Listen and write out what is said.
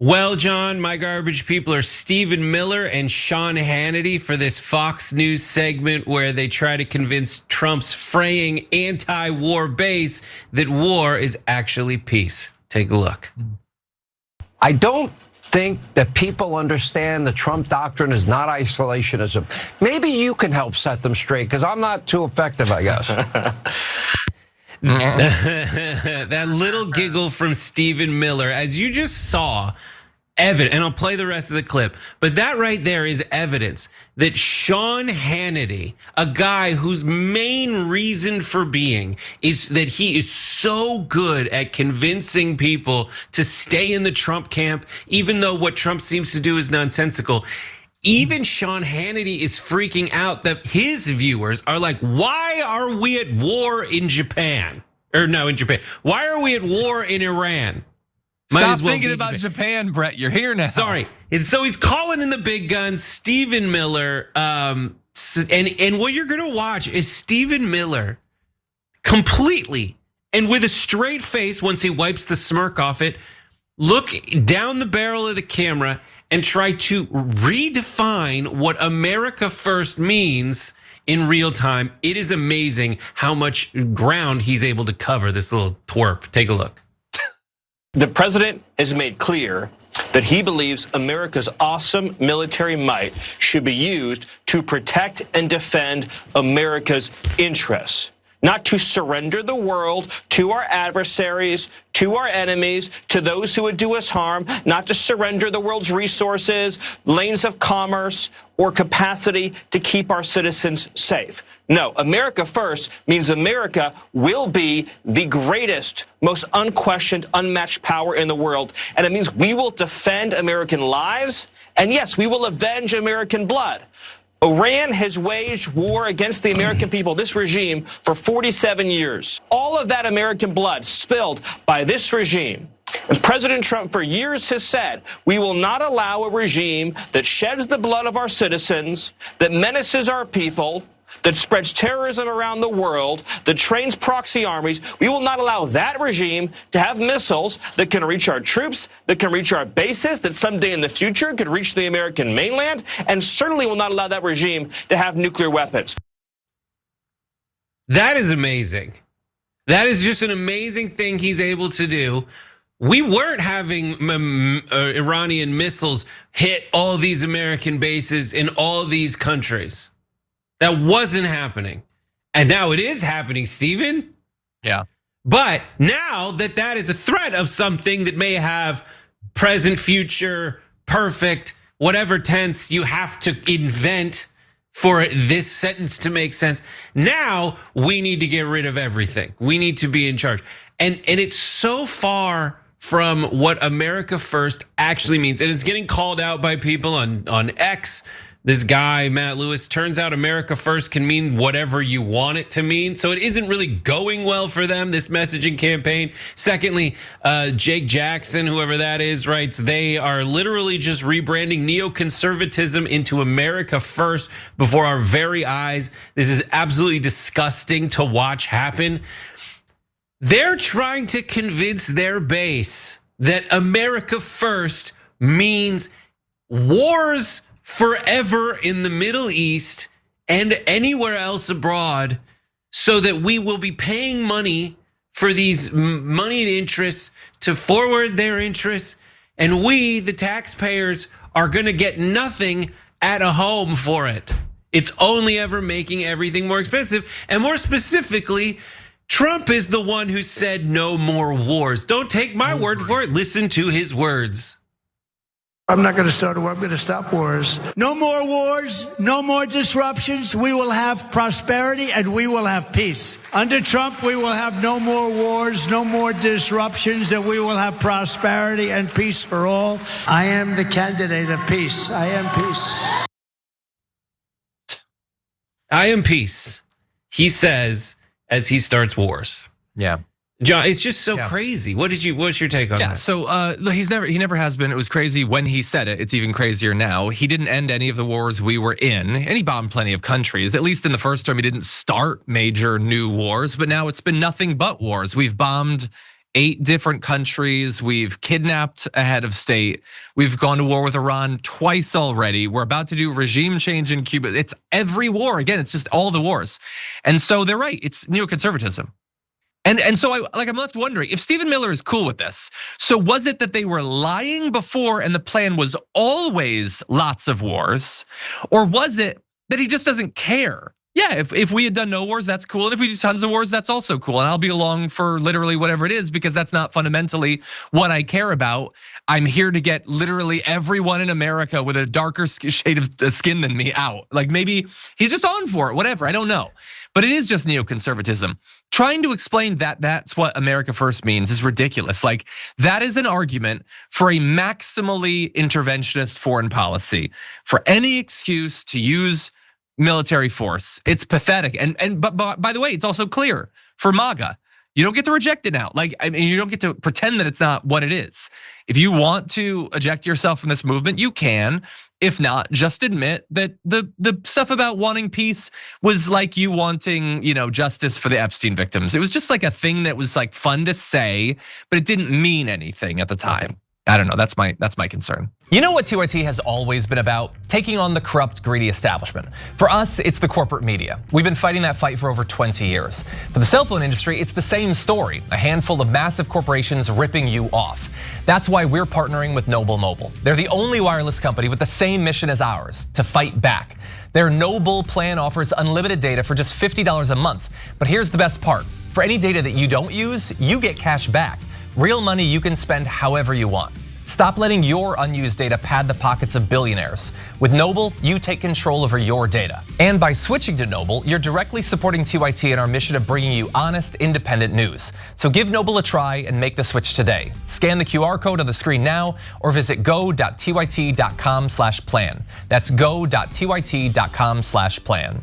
Well, John, my garbage people are Stephen Miller and Sean Hannity for this Fox News segment where they try to convince Trump's fraying anti-war base that war is actually peace. Take a look. I don't think that people understand the Trump doctrine is not isolationism. Maybe you can help set them straight, because I'm not too effective, I guess. That little giggle from Stephen Miller, as you just saw, evidence, and I'll play the rest of the clip, but that right there is evidence that Sean Hannity, a guy whose main reason for being is that he is so good at convincing people to stay in the Trump camp, even though what Trump seems to do is nonsensical. Even Sean Hannity is freaking out that his viewers are like, why are we at war in Japan? Or no, in Japan. Why are we at war in Iran? Stop thinking about Japan, Brett. You're here now. Sorry. And so he's calling in the big guns, Stephen Miller. And what you're gonna watch is Stephen Miller completely and with a straight face once he wipes the smirk off it, look down the barrel of the camera and try to redefine what America first means in real time. It is amazing how much ground he's able to cover, this little twerp. Take a look. The president has made clear that he believes America's awesome military might should be used to protect and defend America's interests, not to surrender the world to our adversaries, to our enemies, to those who would do us harm, not to surrender the world's resources, lanes of commerce, or capacity to keep our citizens safe. No, America first means America will be the greatest, most unquestioned, unmatched power in the world. And it means we will defend American lives. And yes, we will avenge American blood. Iran has waged war against the American people, this regime, for 47 years. All of that American blood spilled by this regime. And President Trump for years has said, we will not allow a regime that sheds the blood of our citizens, that menaces our people, that spreads terrorism around the world, that trains proxy armies. We will not allow that regime to have missiles that can reach our troops, that can reach our bases, that someday in the future could reach the American mainland, and certainly will not allow that regime to have nuclear weapons. That is amazing. That is just an amazing thing he's able to do. We weren't having Iranian missiles hit all these American bases in all these countries. That wasn't happening. And now it is happening, Stephen. Yeah. But now that is a threat of something that may have present, future, perfect, whatever tense you have to invent for this sentence to make sense. Now we need to get rid of everything. We need to be in charge. And it's so far from what America first actually means. And it's getting called out by people on X. This guy, Matt Lewis, turns out America first can mean whatever you want it to mean. So it isn't really going well for them, this messaging campaign. Secondly, Jake Jackson, whoever that is, writes, they are literally just rebranding neoconservatism into America first before our very eyes. This is absolutely disgusting to watch happen. They're trying to convince their base that America first means wars forever in the Middle East and anywhere else abroad, so that we will be paying money for these moneyed interests to forward their interests, and we, the taxpayers, are gonna get nothing at a home for it. It's only ever making everything more expensive, and more specifically, Trump is the one who said no more wars. Don't take my word for it, listen to his words. I'm not going to start a war. I'm going to stop wars. No more wars, no more disruptions. We will have prosperity and we will have peace. Under Trump, we will have no more wars, no more disruptions, and we will have prosperity and peace for all. I am the candidate of peace. I am peace. I am peace, he says as he starts wars. Yeah. John, it's just so crazy. What's your take on that? So he never has been. It was crazy when he said it. It's even crazier now. He didn't end any of the wars we were in, and he bombed plenty of countries. At least in the first term, he didn't start major new wars, but now it's been nothing but wars. We've bombed 8 different countries. We've kidnapped a head of state. We've gone to war with Iran twice already. We're about to do regime change in Cuba. It's every war. Again, it's just all the wars. And so they're right, it's neoconservatism. And so I'm left wondering if Stephen Miller is cool with this. So was it that they were lying before and the plan was always lots of wars? Or was it that he just doesn't care? Yeah, if we had done no wars, that's cool. And if we do tons of wars, that's also cool. And I'll be along for literally whatever it is, because that's not fundamentally what I care about. I'm here to get literally everyone in America with a darker shade of skin than me out. Like maybe he's just on for it, whatever, I don't know. But it is just neoconservatism. Trying to explain that that's what America First means is ridiculous. Like that is an argument for a maximally interventionist foreign policy, for any excuse to use military force. It's pathetic. But by the way, it's also clear for MAGA. You don't get to reject it now. Like, I mean, you don't get to pretend that it's not what it is. If you want to eject yourself from this movement, you can. If not, just admit that the stuff about wanting peace was like you wanting, justice for the Epstein victims. It was just like a thing that was like fun to say, but it didn't mean anything at the time. I don't know, that's my concern. You know what TYT has always been about? Taking on the corrupt, greedy establishment. For us, it's the corporate media. We've been fighting that fight for over 20 years. For the cell phone industry, it's the same story. A handful of massive corporations ripping you off. That's why we're partnering with Noble Mobile. They're the only wireless company with the same mission as ours, to fight back. Their Noble plan offers unlimited data for just $50 a month. But here's the best part. For any data that you don't use, you get cash back. Real money you can spend however you want. Stop letting your unused data pad the pockets of billionaires. With Noble, you take control over your data. And by switching to Noble, you're directly supporting TYT in our mission of bringing you honest, independent news. So give Noble a try and make the switch today. Scan the QR code on the screen now or visit go.tyt.com/plan. That's go.tyt.com/plan.